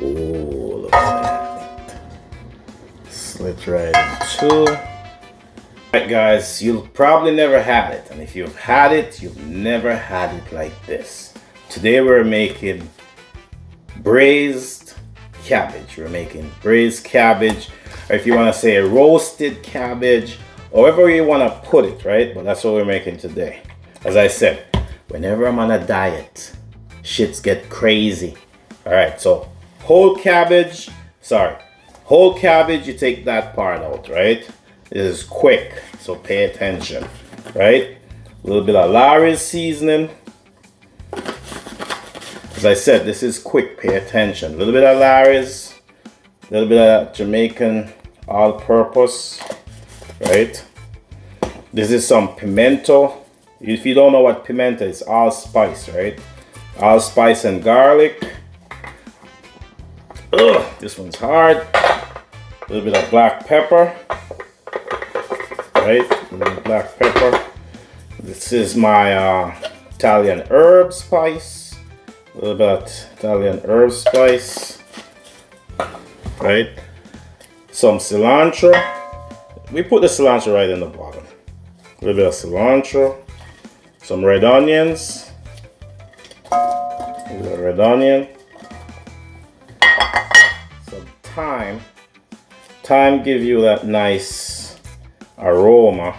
Oh, look at that. Slit right in two. Alright guys, you've probably never had it, and if you've had it, you've never had it like this. Today we're making braised cabbage. We're making braised cabbage, or if you want to say roasted cabbage, however you want to put it, right? But that's what we're making today. As I said, whenever I'm on a diet, shits get crazy. Alright, so whole cabbage, you take that part out, right? This is quick, so pay attention, right? A little bit of Larry's seasoning. As I said, this is quick, pay attention. A little bit of Larry's, a little bit of Jamaican all-purpose, right? This is some pimento. If you don't know what pimento is, allspice, right? Allspice and garlic. Ugh, this one's hard. A little bit of black pepper. Right, a little black pepper. This is my Italian herb spice. A little bit of Italian herb spice. Right, some cilantro. We put the cilantro right in the bottom. A little bit of cilantro. Some red onions. A little bit of red onion. Some thyme. Thyme gives you that nice aroma.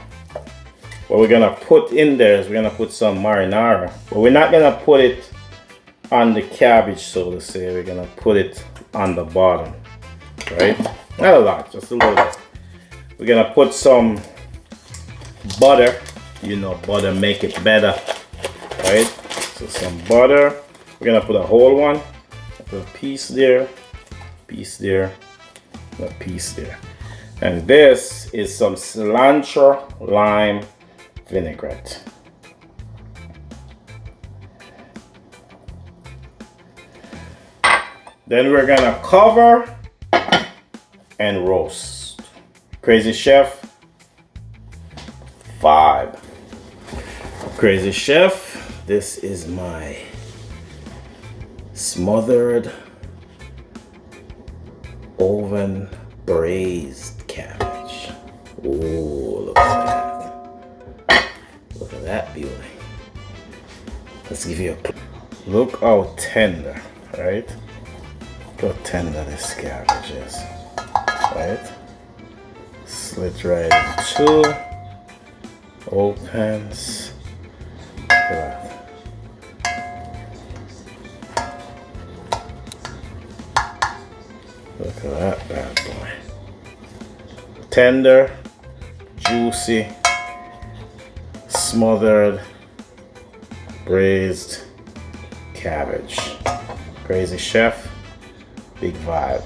What we're gonna put in there is we're gonna put some marinara, but we're not gonna put it on the cabbage, so to say. We're gonna put it on the bottom, right? Not a lot, just a little bit. We're gonna put some butter. You know, butter make it better, right? So some butter. We're gonna put a whole one. Put a piece there, piece there, a piece there. And this is some cilantro lime vinaigrette. Then we're gonna cover and roast. Crazy Chef 5. Crazy Chef, this is my smothered oven braised cabbage. Oh, look at that. Look at that beauty. Let's give you a look how tender, right? Look how tender this cabbage is, right? Slit right in two. Opens. Look at that. Look at that bad boy. Tender, juicy, smothered, braised cabbage. Crazy Chef, big vibe.